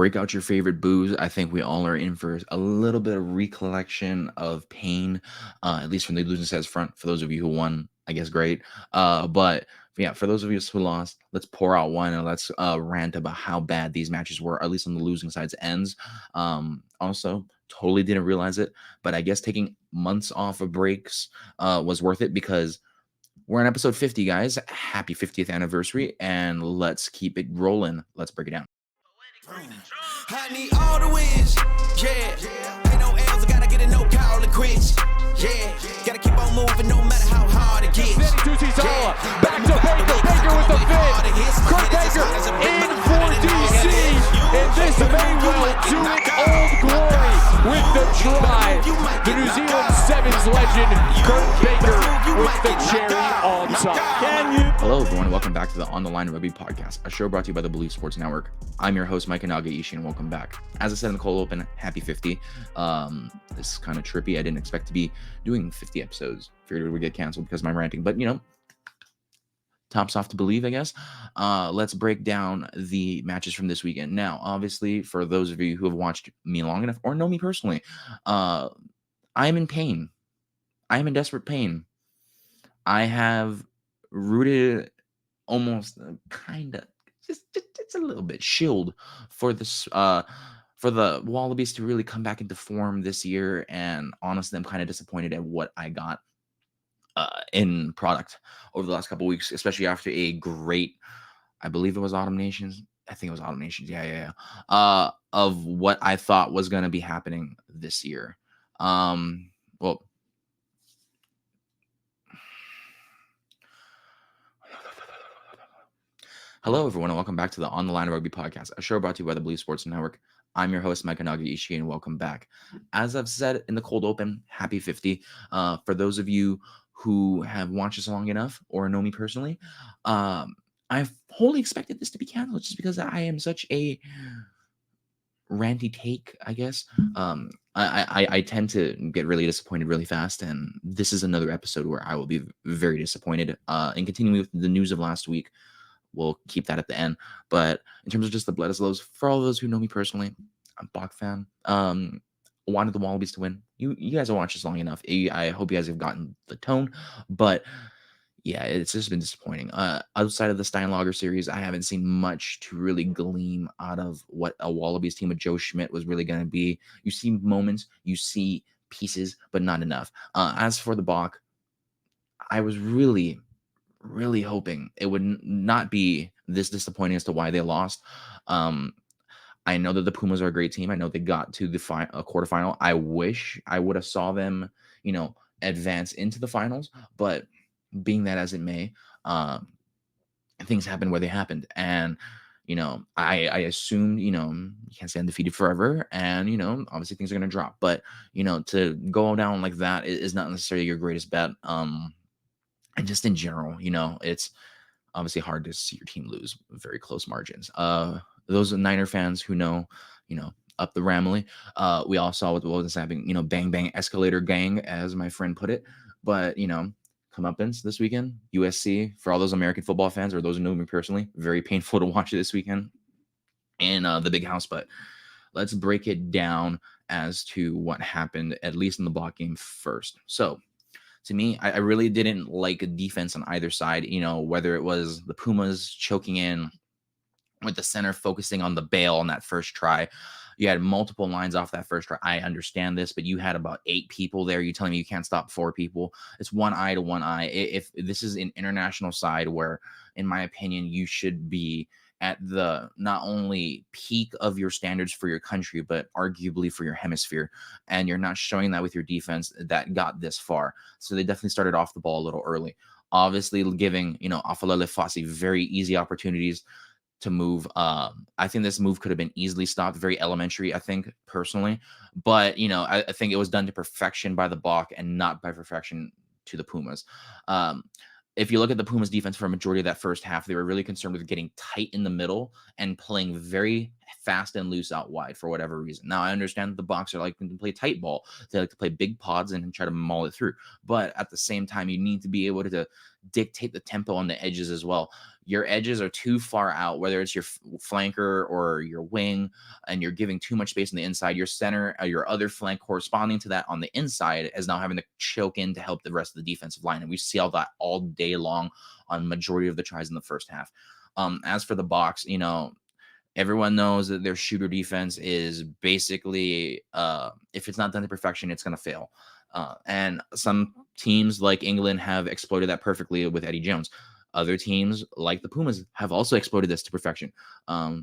Break out your favorite booze. I think we all are in for a little bit of recollection of pain, at least from the losing side's front. For those of you who won, I guess great. But yeah, for those of you who lost, let's pour out one and let's rant about how bad these matches were, at least on the losing side's ends. Also, totally didn't realize it, but I guess taking months off of breaks was worth it because we're on episode 50, guys. Happy 50th anniversary, and let's keep it rolling. Let's break it down. I need all the wins, yeah. Ain't no L's, I gotta get it, no call it quits, yeah. Gotta keep on moving no matter how hard it gets. Tucci-Sala, back to Baker, Baker with the fifth. Kurt Baker in for DC, and this may well do it old glory with the drive. The New Zealand Sevens legend, Kurt Baker with the cherry on top. Hello, everyone. Welcome back to the On the Line Rugby podcast, a show brought to you by the Believe Sports Network. I'm your host, Mike Nagaishi, and welcome back. As I said in the cold open, happy 50. This is kind of trippy. I didn't expect to be doing 50 episodes. Figured it would get canceled because of my ranting, but tops off to Believe, I guess. Let's break down the matches from this weekend. Now, obviously, for those of you who have watched me long enough or know me personally, I'm in pain. I am in desperate pain. I have rooted almost kind of just a little bit shilled for this for the Wallabies to really come back into form this year, and honestly I'm kind of disappointed at what I got in product over the last couple of weeks, especially after a great, I believe it was Autumn Nations. I think it was Autumn Nations. Yeah. Of what I thought was going to be happening this year. Well, hello, everyone, and welcome back to the On the Line Rugby podcast, a show brought to you by the Believe Sports Network. I'm your host, Mike Nagaishi, and welcome back. As I've said in the cold open, happy 50. For those of you who have watched us long enough or know me personally, I've wholly expected this to be canceled just because I am such a ranty take, I guess. I tend to get really disappointed really fast, and this is another episode where I will be very disappointed. And continuing with the news of last week, we'll keep that at the end. But in terms of just the blood as lows, for all those who know me personally, I'm a Bach fan. Wanted the Wallabies to win. You guys have watched this long enough. I hope you guys have gotten the tone. But yeah, it's just been disappointing. Outside of the Steinlager series, I haven't seen much to really gleam out of what a Wallabies team with Joe Schmidt was really going to be. You see moments, you see pieces, but not enough. As for the Bach, I was really hoping it would not be this disappointing as to why they lost. I know that the Pumas are a great team. I know they got to the quarterfinal. I wish I would have saw them, advance into the finals. But being that as it may, things happened where they happened. And, I assumed, you can't stay undefeated forever. And, obviously things are going to drop. But, to go down like that is not necessarily your greatest bet. And just in general, it's obviously hard to see your team lose very close margins. Those Niner fans who know, up the Ramley, we all saw what was happening, bang, bang, escalator gang, as my friend put it. But, comeuppance this weekend, USC, for all those American football fans or those who know me personally, very painful to watch it this weekend in the big house. But let's break it down as to what happened, at least in the block game first. So, to me, I really didn't like a defense on either side, whether it was the Pumas choking in with the center focusing on the bail on that first try. You had multiple lines off that first try. I understand this, but you had about 8 people there. You're telling me you can't stop 4 people. It's one eye to one eye. If this is an international side where, in my opinion, you should be at the not only peak of your standards for your country, but arguably for your hemisphere. And you're not showing that with your defense that got this far. So they definitely started off the ball a little early. Obviously giving, Afalele Fassi very easy opportunities to move. I think this move could have been easily stopped. Very elementary, I think, personally. But, I think it was done to perfection by the Bach and not by perfection to the Pumas. If you look at the Pumas defense for a majority of that first half, they were really concerned with getting tight in the middle and playing very fast and loose out wide for whatever reason. Now, I understand that the Boks are like to play tight ball. They like to play big pods and try to maul it through. But at the same time, you need to be able to dictate the tempo on the edges as well. your edges are too far out, whether it's your flanker or your wing, and you're giving too much space on the inside. Your center, your other flank corresponding to that on the inside, is now having to choke in to help the rest of the defensive line. And we see all that all day long on majority of the tries in the first half. As for the box, everyone knows that their shooter defense is basically, if it's not done to perfection, it's going to fail. And some teams like England have exploited that perfectly with Eddie Jones. Other teams like the Pumas have also exploited this to perfection.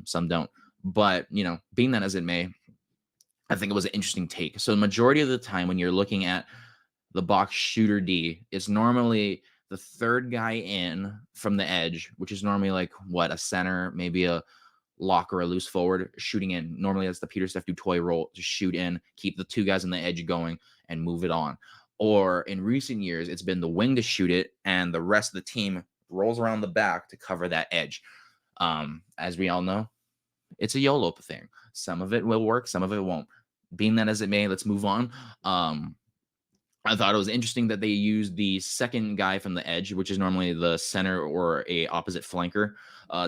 Some don't. But, being that as it may, I think it was an interesting take. So the majority of the time when you're looking at the box shooter D, it's normally the third guy in from the edge, which is normally like what, a center, maybe a lock or a loose forward shooting in. Normally that's the Peter Steph Dutoy role, to shoot in, keep the two guys on the edge going and move it on. Or in recent years, it's been the wing to shoot it and the rest of the team rolls around the back to cover that edge. As we all know, it's a YOLO thing. Some of it will work, some of it won't. Being that as it may, let's move on. I thought it was interesting that they used the second guy from the edge, which is normally the center or a opposite flanker,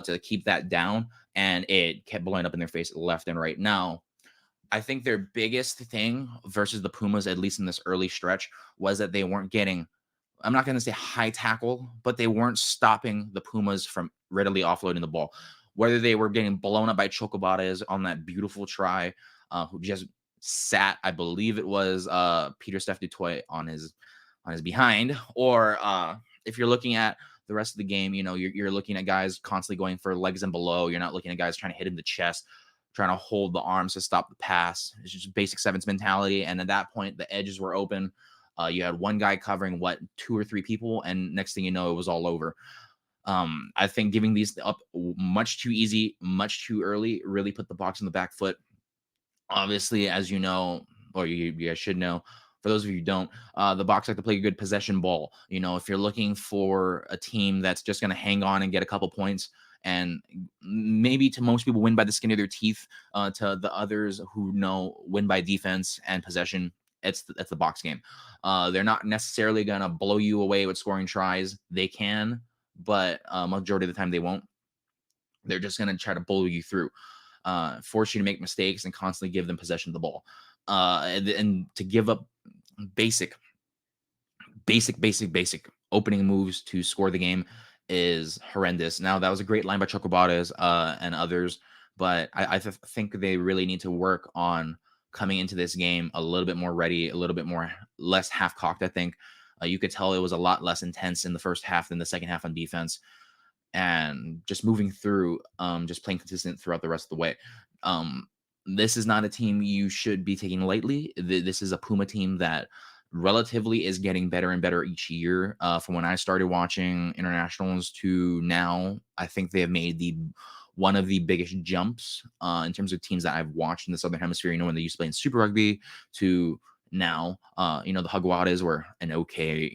to keep that down, and it kept blowing up in their face left and right. Now, I think their biggest thing versus the Pumas, at least in this early stretch, was that they weren't getting, I'm not going to say high tackle, but they weren't stopping the Pumas from readily offloading the ball. Whether they were getting blown up by Chocobates on that beautiful try, who just sat, I believe it was Peter Steph Dutoy on his behind, or if you're looking at the rest of the game, you're looking at guys constantly going for legs and below. You're not looking at guys trying to hit in the chest, trying to hold the arms to stop the pass. It's just basic sevens mentality. And at that point, the edges were open. You had one guy covering two or three people, and next thing you know, it was all over. I think giving these up much too easy, much too early, really put the box on the back foot. Obviously, as you know, or you guys should know, for those of you who don't, the box like to play a good possession ball. If you're looking for a team that's just going to hang on and get a couple points, and maybe to most people win by the skin of their teeth, to the others who know win by defense and possession, it's the box game. They're not necessarily going to blow you away with scoring tries. They can, but majority of the time they won't. They're just going to try to blow you through, force you to make mistakes and constantly give them possession of the ball. And to give up basic opening moves to score the game is horrendous. Now, that was a great line by Chocobates and others, but I think they really need to work on coming into this game a little bit more ready, a little bit less half-cocked, I think. You could tell it was a lot less intense in the first half than the second half on defense, and just moving through, just playing consistent throughout the rest of the way. This is not a team you should be taking lightly. This is a Puma team that relatively is getting better and better each year. From when I started watching internationals to now, I think they have made one of the biggest jumps in terms of teams that I've watched in the Southern Hemisphere. When they used to play in Super Rugby to now, the Jaguares were an okay,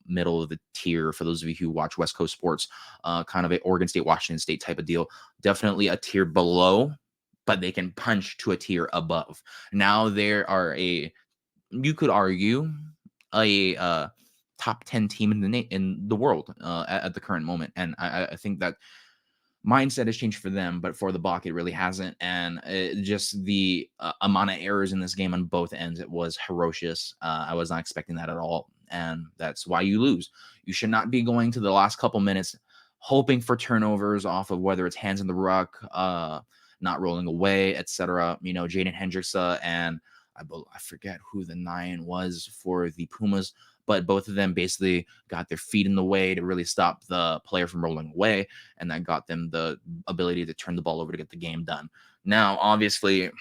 middle of the tier for those of you who watch West Coast sports, kind of a Oregon State, Washington State type of deal. Definitely a tier below, but they can punch to a tier above. Now there are you could argue a top 10 team in the world at the current moment, and I think that mindset has changed for them, but for the Bach, it really hasn't. And just the amount of errors in this game on both ends, it was ferocious. I was not expecting that at all. And that's why you lose. You should not be going to the last couple minutes hoping for turnovers off of whether it's hands in the ruck, not rolling away, etc. Jaden Hendricks and I forget who the 9 was for the Pumas, but both of them basically got their feet in the way to really stop the player from rolling away, and that got them the ability to turn the ball over to get the game done. Now, obviously, it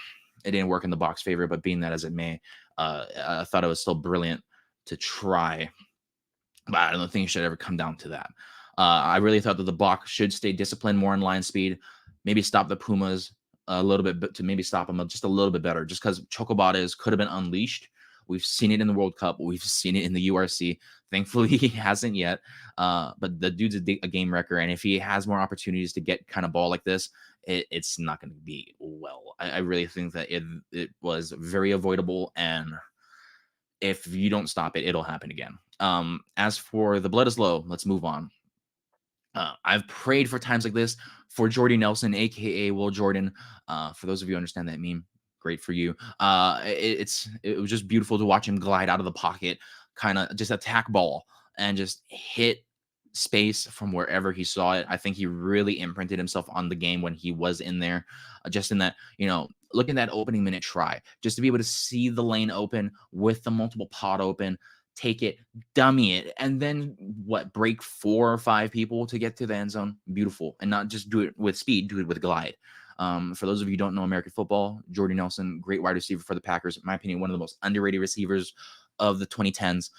didn't work in the Box favor, but being that as it may, I thought it was still brilliant to try, but I don't think it should ever come down to that. I really thought that the Box should stay disciplined more in line speed, maybe stop the Pumas a little bit, but to maybe stop them just a little bit better, just because Chocobates could have been unleashed. We've seen it in the World Cup. We've seen it in the URC. Thankfully, he hasn't yet. But the dude's a game wrecker. And if he has more opportunities to get kind of ball like this, it's not going to be well. I really think that it was very avoidable. And if you don't stop it, it'll happen again. As for the blood is low, let's move on. I've prayed for times like this for Jordy Nelson, aka Will Jordan. For those of you who understand that meme, great for you. It was just beautiful to watch him glide out of the pocket, kind of just attack ball and just hit space from wherever he saw it. I think he really imprinted himself on the game when he was in there, just in that, look at that opening minute try, just to be able to see the lane open with the multiple pot open, take it, dummy it, and then break 4 or 5 people to get to the end zone. Beautiful. And not just do it with speed, do it with glide. For those of you who don't know American football, Jordy Nelson, great wide receiver for the Packers. In my opinion, one of the most underrated receivers of the 2010s.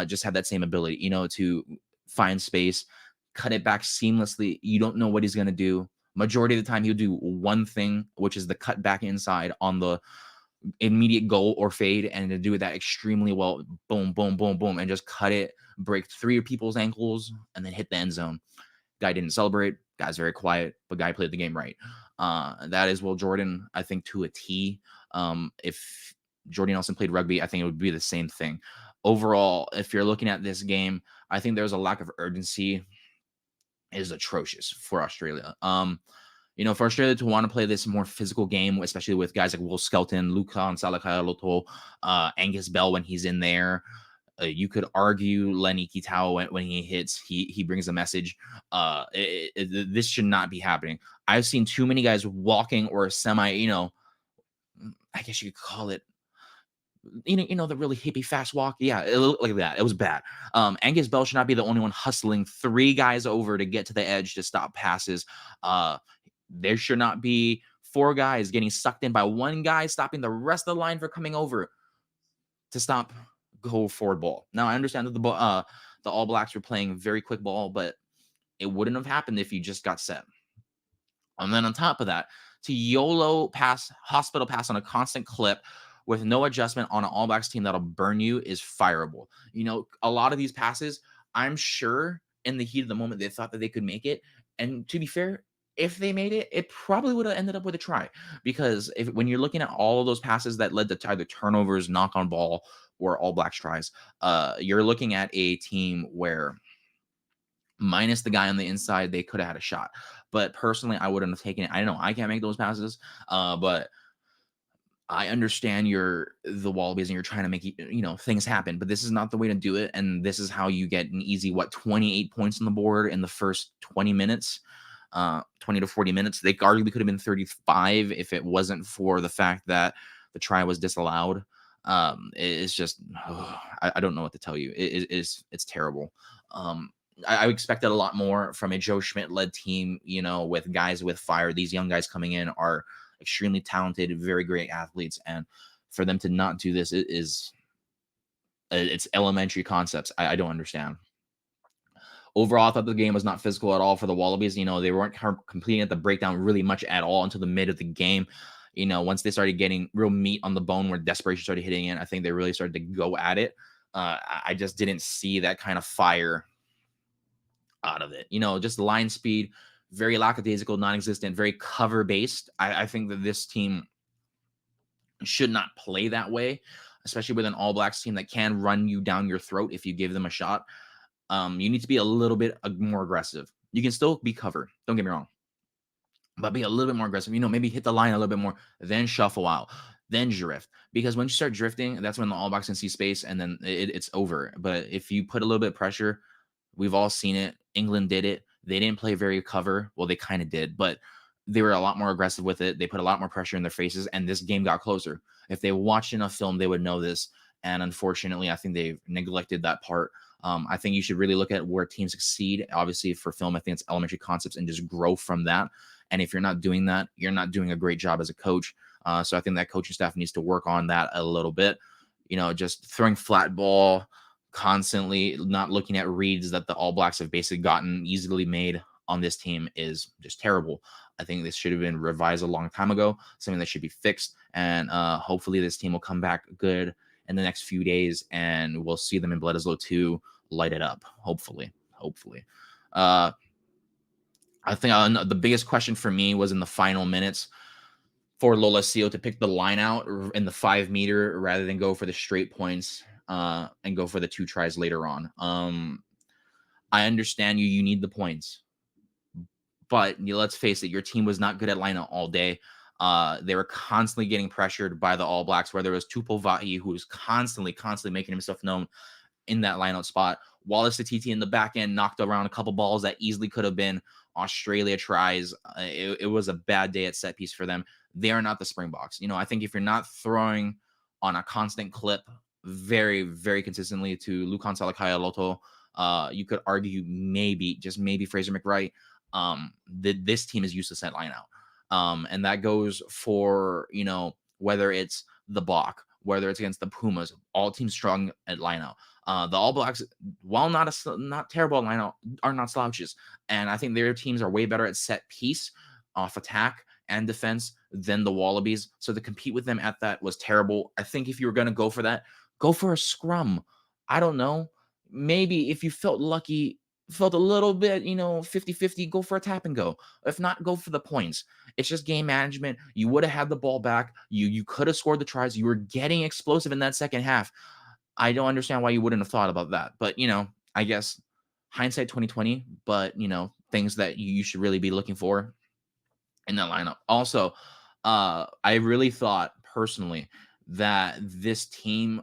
Just had that same ability, to find space, cut it back seamlessly. You don't know what he's going to do. Majority of the time, he'll do one thing, which is the cut back inside on the immediate goal or fade, and to do that extremely well. Boom, boom, boom, boom, and just cut it, break 3 people's ankles, and then hit the end zone. Guy didn't celebrate. Guy's very quiet, but guy played the game right. That is Will Jordan, I think, to a T. If Jordy Nelson played rugby, I think it would be the same thing. Overall, if you're looking at this game, I think there's a lack of urgency is atrocious for Australia. For Australia to want to play this more physical game, especially with guys like Will Skelton, Lukan Salakaia-Loto, Angus Bell when he's in there. You could argue Lenny Kitao when he hits, he brings a message. This should not be happening. I've seen too many guys walking or semi, I guess you could call it, the really hippie fast walk. Yeah, it looked like that. It was bad. Angus Bell should not be the only one hustling 3 guys over to get to the edge to stop passes. There should not be 4 guys getting sucked in by 1 guy stopping the rest of the line for coming over to stop go forward ball. Now I understand that the All Blacks were playing very quick ball, but it wouldn't have happened if you just got set. And then on top of that, to YOLO pass, hospital pass on a constant clip with no adjustment on an All Blacks team that'll burn you is fireable. A lot of these passes, I'm sure in the heat of the moment, they thought that they could make it. And to be fair, if they made it, it probably would have ended up with a try. Because when you're looking at all of those passes that led to either turnovers, knock on ball, or All Blacks tries, you're looking at a team where minus the guy on the inside, they could have had a shot. But personally, I wouldn't have taken it. I know I can't make those passes, but I understand you're the Wallabies and you're trying to make things happen. But this is not the way to do it, and this is how you get an easy 28 points on the board in the first 20 minutes. 20 to 40 minutes. They arguably could have been 35 if it wasn't for the fact that the try was disallowed. It's just, I don't know what to tell you. It's terrible. I expected a lot more from a Joe Schmidt led team, with guys with fire. These young guys coming in are extremely talented, very great athletes. And for them to not do this it's elementary concepts. I don't understand. Overall, I thought the game was not physical at all for the Wallabies. They weren't completing at the breakdown really much at all until the mid of the game. Once they started getting real meat on the bone where desperation started hitting in, I think they really started to go at it. I just didn't see that kind of fire out of it. Just line speed, very lackadaisical, non-existent, very cover-based. I think that this team should not play that way, especially with an All Blacks team that can run you down your throat if you give them a shot. You need to be a little bit more aggressive. You can still be covered. Don't get me wrong. But be a little bit more aggressive. Maybe hit the line a little bit more, then shuffle out, then drift. Because when you start drifting, that's when the All Blacks can see space, and then it's over. But if you put a little bit of pressure, we've all seen it. England did it. They didn't play very cover. Well, they kind of did, but they were a lot more aggressive with it. They put a lot more pressure in their faces, and this game got closer. If they watched enough film, they would know this. And unfortunately, I think they've neglected that part. I think you should really look at where teams succeed. Obviously, for film, I think it's elementary concepts and just grow from that. And if you're not doing that, you're not doing a great job as a coach. So I think that coaching staff needs to work on that a little bit. Just throwing flat ball constantly, not looking at reads that the All Blacks have basically gotten easily made on this team is just terrible. I think this should have been revised a long time ago, something that should be fixed. And hopefully this team will come back good in the next few days, and we'll see them in Bledisloe 2 light it up. Hopefully. I think the biggest question for me was in the final minutes for Lolesio to pick the line out in the 5 meter rather than go for the straight points and go for the 2 tries later on. I understand you need the points. But let's face it, your team was not good at lineout all day. They were constantly getting pressured by the All Blacks, where there was Tupou who was constantly making himself known in that lineout spot. Wallace Atiti in the back end knocked around a couple balls that easily could have been Australia tries. It was a bad day at set piece for them. They are not the Springboks. I think if you're not throwing on a constant clip very, very consistently to Lukan Salakaya Loto, you could argue just maybe Fraser McWright. This team is useless at lineout. And that goes for, whether it's the Bok, whether it's against the Pumas, all teams strong at lineout. The All Blacks, while not terrible at lineout, are not slouches. And I think their teams are way better at set piece, off attack, and defense than the Wallabies. So to compete with them at that was terrible. I think if you were going to go for that, go for a scrum. I don't know. Maybe if you felt lucky, felt a little bit, 50-50, go for a tap and go. If not, go for the points. It's just game management. You would have had the ball back. You could have scored the tries. You were getting explosive in that second half. I don't understand why you wouldn't have thought about that. But, I guess hindsight 2020, but, things that you should really be looking for in that lineup. Also, I really thought personally that this team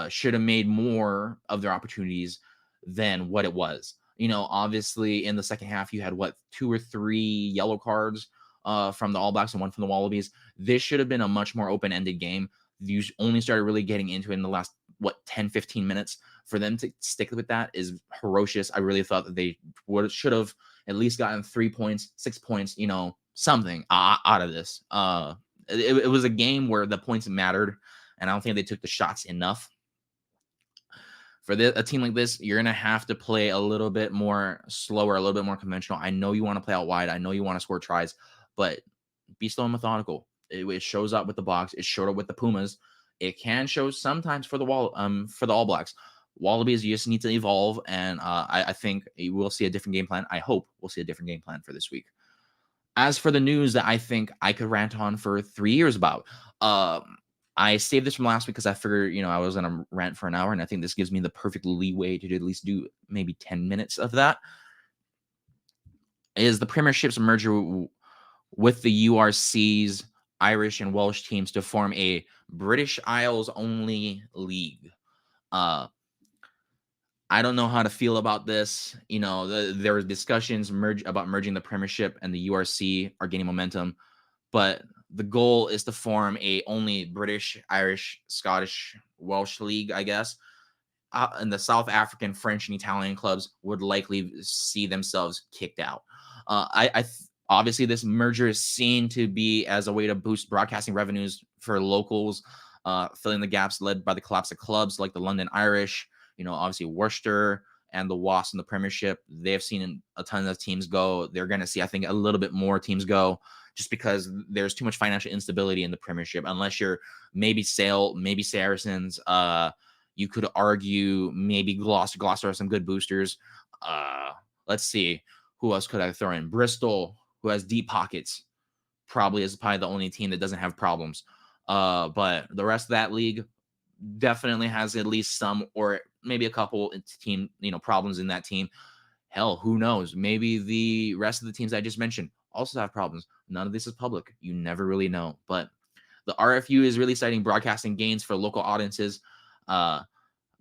should have made more of their opportunities than what it was. Obviously in the second half, you had 2 or 3 yellow cards from the All Blacks and 1 from the Wallabies. This should have been a much more open-ended game. You only started really getting into it in the last 10-15 minutes. For them to stick with that is ferocious. I really thought that they should have at least gotten 3 points, 6 points, something out of this. It was a game where the points mattered, and I don't think they took the shots enough. For a team like this, you're going to have to play a little bit more slower, a little bit more conventional. I know you want to play out wide. I know you want to score tries, but be slow and methodical. It shows up with the Boks. It showed up with the Pumas. It can show sometimes for the All Blacks. Wallabies, you just need to evolve, and I think we'll see a different game plan. I hope we'll see a different game plan for this week. As for the news that I think I could rant on for 3 years about, I saved this from last week because I figured, I was going to rant for an hour, and I think this gives me the perfect leeway to at least do maybe 10 minutes of that. Is the Premiership's merger with the URC's Irish and Welsh teams to form a British Isles only league. I don't know how to feel about this. There were discussions about merging the Premiership and the URC are gaining momentum, but the goal is to form a only British, Irish, Scottish, Welsh league, I guess. And the South African, French, and Italian clubs would likely see themselves kicked out. Obviously, this merger is seen to be as a way to boost broadcasting revenues for locals, filling the gaps led by the collapse of clubs like the London Irish, obviously Worcester and the Wasps in the Premiership. They have seen a ton of teams go. They're going to see, I think, a little bit more teams go just because there's too much financial instability in the Premiership. Unless you're maybe Sale, maybe Saracens, you could argue maybe Gloucester have some good boosters. Let's see. Who else could I throw in? Bristol, who has deep pockets, probably is probably the only team that doesn't have problems. But the rest of that league definitely has at least some, or maybe a couple team, problems in that team. Hell, who knows? Maybe the rest of the teams I just mentioned also have problems. None of this is public. You never really know. But the RFU is really citing broadcasting gains for local audiences. But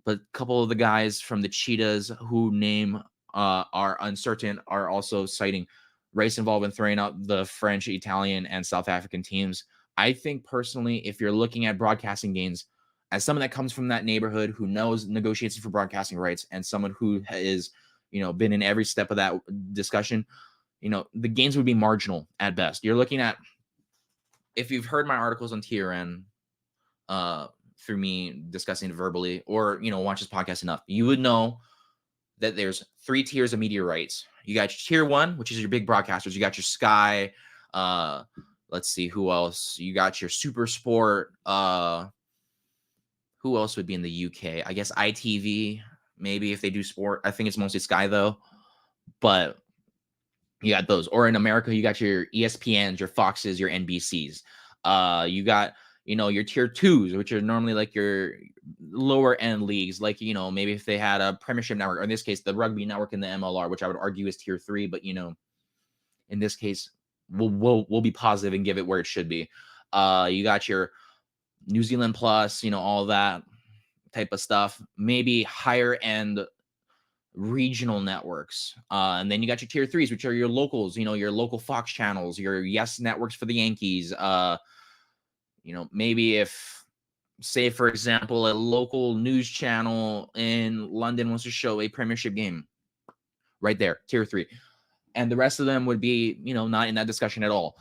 a couple of the guys from the Cheetahs who name are uncertain are also citing race involvement, throwing out the French, Italian, and South African teams. I think personally, if you're looking at broadcasting gains, as someone that comes from that neighborhood who knows negotiations for broadcasting rights and someone who is, been in every step of that discussion, the gains would be marginal at best. You're looking at, if you've heard my articles on TRN, through me discussing it verbally, or watch this podcast enough, you would know that there's 3 tiers of media rights. You got your tier 1, which is your big broadcasters. You got your Sky. Let's see who else. You got your Super Sport. Who else would be in the UK? I guess ITV, maybe, if they do sport. I think it's mostly Sky though. But you got those. Or in America, you got your ESPNs, your Foxes, your NBCs. You got your tier 2s, which are normally like your lower end leagues, like, maybe if they had a Premiership network, or in this case, the Rugby network and the MLR, which I would argue is tier 3, but in this case, we'll be positive and give it where it should be. You got your New Zealand Plus, all that type of stuff. Maybe higher end regional networks. And then you got your tier threes, which are your locals, your local Fox channels, your Yes networks for the Yankees. Maybe if, say, for example, a local news channel in London wants to show a Premiership game, right there, tier three. And the rest of them would be, not in that discussion at all.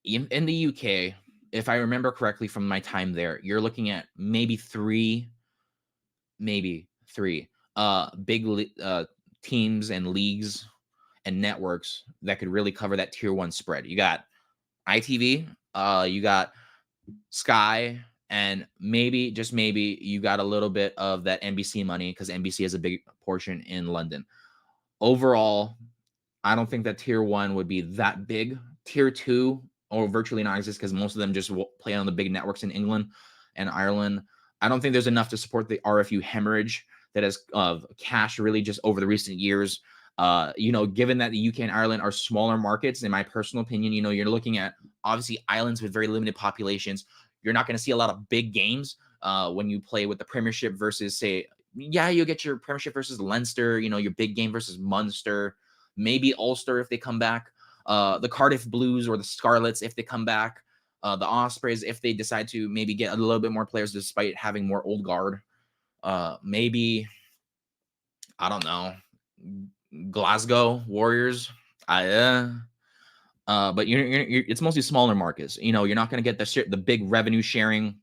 In the UK, if I remember correctly from my time there, you're looking at maybe three big teams and leagues and networks that could really cover that tier one spread. You got ITV, you got Sky, and maybe, just maybe, you got a little bit of that NBC money because NBC has a big portion in London. Overall, I don't think that tier one would be that big. Tier two, or virtually non-existent, because most of them just play on the big networks in England and Ireland. I don't think there's enough to support the RFU hemorrhage that has cash really just over the recent years. Given that the UK and Ireland are smaller markets, in my personal opinion, you're looking at obviously islands with very limited populations. You're not going to see a lot of big games when you play with the Premiership versus, say, you'll get your Premiership versus Leinster, your big game versus Munster, maybe Ulster if they come back, the Cardiff Blues or the Scarlets if they come back, the Ospreys if they decide to maybe get a little bit more players despite having more old guard. Maybe, I don't know, Glasgow Warriors. But it's mostly smaller markets. You're not going to get the big revenue sharing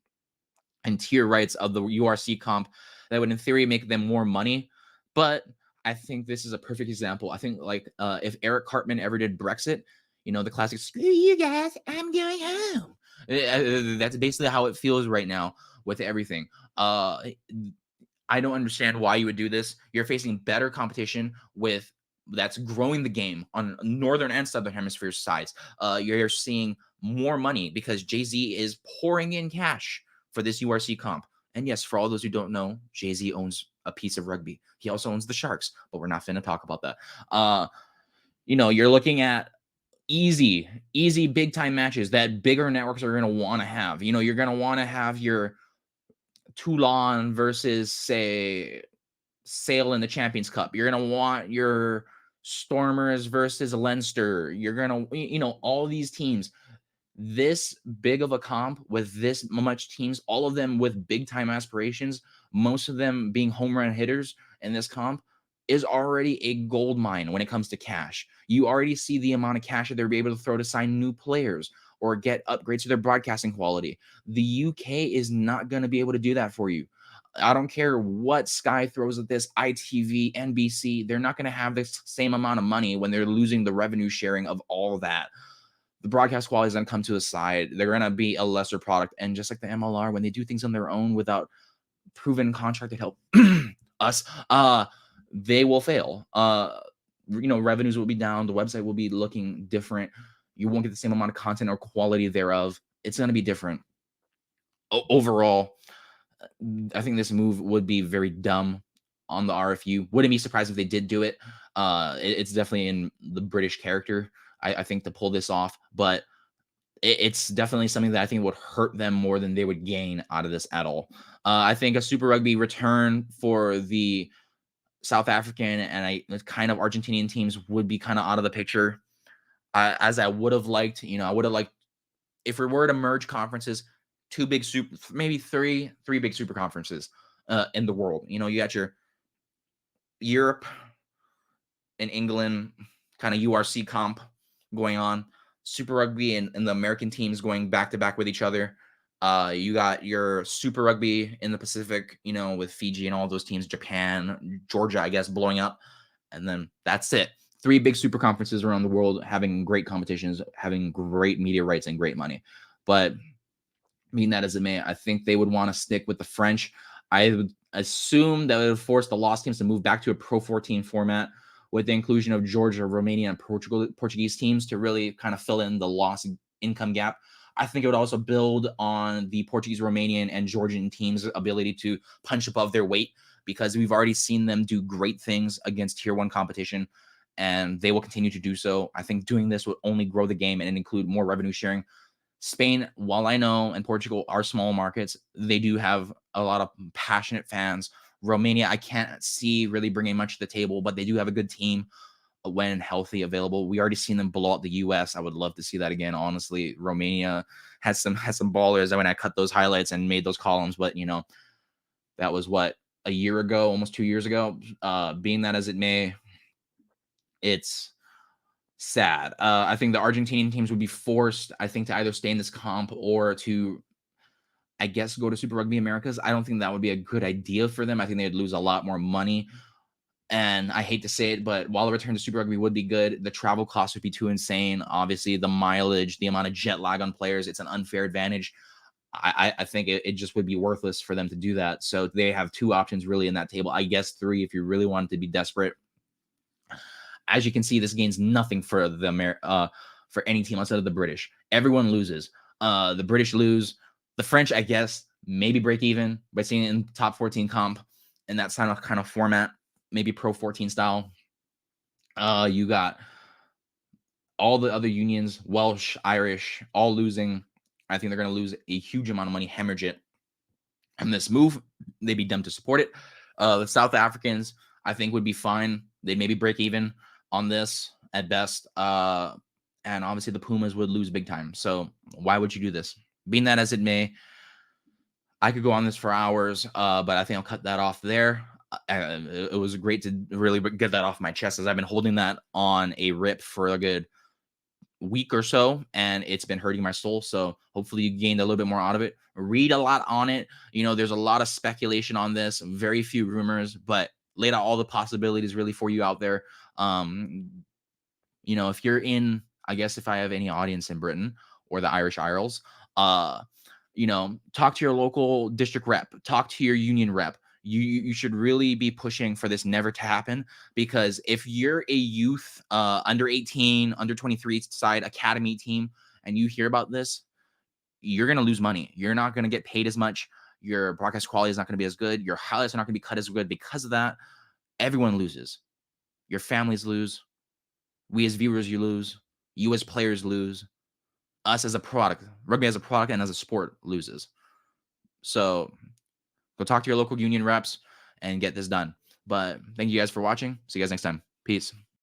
and tier rights of the URC comp that would in theory make them more money. But I think this is a perfect example. I think if Eric Cartman ever did Brexit, the classic "screw you guys, I'm going home." That's basically how it feels right now with everything. I don't understand why you would do this. You're facing better competition that's growing the game on northern and southern hemisphere sides. You're seeing more money because Jay-Z is pouring in cash for this URC comp. And yes, for all those who don't know, Jay-Z owns a piece of rugby. He also owns the Sharks, but we're not finna talk about that. You're looking at easy big time matches that bigger networks are going to want to have. You're going to want to have your Toulon versus, say, Sale in the Champions Cup. You're going to want your Stormers versus Leinster. You're going to, all these teams. This big of a comp with this much teams, all of them with big time aspirations, most of them being home run hitters in this comp, is already a gold mine when it comes to cash. You already see the amount of cash that they're able to throw to sign new players or get upgrades to their broadcasting quality. The UK is not going to be able to do that for you. I don't care what Sky throws at this, ITV, NBC, they're not going to have the same amount of money when they're losing the revenue sharing of all that. The broadcast quality is going to come to the side. They're going to be a lesser product. And just like the MLR, when they do things on their own without proven contract to help us, they will fail. Revenues will be down. The website will be looking different. You won't get the same amount of content or quality thereof. It's going to be different. Overall, I think this move would be very dumb on the RFU. Wouldn't be surprised if they did do it. It's definitely in the British character, I think, to pull this off. But it's definitely something that I think would hurt them more than they would gain out of this at all. I think a Super Rugby return for the South African and kind of Argentinian teams would be kind of out of the picture. As I would have liked, I would have liked, if we were to merge conferences, maybe three big super conferences in the world. You got your Europe and England kind of URC comp going on, Super Rugby and the American teams going back to back with each other. You got your Super Rugby in the Pacific, with Fiji and all those teams, Japan, Georgia, I guess, blowing up. And then that's it. 3 big super conferences around the world having great competitions, having great media rights and great money. But mean that as it may, I think they would want to stick with the French. I would assume that it would force the lost teams to move back to a Pro 14 format with the inclusion of Georgia, Romania, and Portuguese teams to really kind of fill in the lost income gap. I think it would also build on the Portuguese, Romanian, and Georgian teams' ability to punch above their weight, because we've already seen them do great things against tier 1 competition. and they will continue to do so. I think doing this will only grow the game and include more revenue sharing. Spain, while I know and Portugal are small markets, they do have a lot of passionate fans. Romania, I can't see really bringing much to the table, but they do have a good team when healthy available. We already seen them blow out the US. I would love to see that again. Honestly, Romania has some ballers when I cut those highlights and made those columns, but that was what, a year ago, almost 2 years ago. Being that as it may, it's sad. I think the Argentinian teams would be forced, I think, to either stay in this comp or to, I guess, go to Super Rugby Americas. I don't think that would be a good idea for them. I think they would lose a lot more money. And I hate to say it, but while a return to Super Rugby would be good, the travel costs would be too insane. Obviously, the mileage, the amount of jet lag on players, it's an unfair advantage. I think it just would be worthless for them to do that. So they have two options really in that table. I guess three if you really wanted to be desperate. As you can see, this gains nothing for for any team outside of the British. Everyone loses. The British lose. The French, I guess, maybe break even by seeing it in top 14 comp in that kind of format, maybe Pro 14 style. You got all the other unions, Welsh, Irish, all losing. I think they're going to lose a huge amount of money, hemorrhage it. And this move, they'd be dumb to support it. The South Africans, I think, would be fine. They'd maybe break even on this at best. And obviously the Pumas would lose big time. So why would you do this? Being that as it may, I could go on this for hours, but I think I'll cut that off there. It was great to really get that off my chest, as I've been holding that on a rip for a good week or so, and it's been hurting my soul. So hopefully you gained a little bit more out of it. Read a lot on it. There's a lot of speculation on this, very few rumors, but laid out all the possibilities really for you out there. If you're in, I guess if I have any audience in Britain or the Irish Isles, talk to your local district rep, talk to your union rep. You should really be pushing for this never to happen, because if you're a youth, under 18, under 23 side academy team, and you hear about this, you're going to lose money. You're not going to get paid as much. Your broadcast quality is not going to be as good. Your highlights are not going to be cut as good because of that. Everyone loses. Your families lose. We as viewers, you lose. You as players lose. Us as a product, rugby as a product and as a sport loses. So go talk to your local union reps and get this done. But thank you guys for watching. See you guys next time. Peace.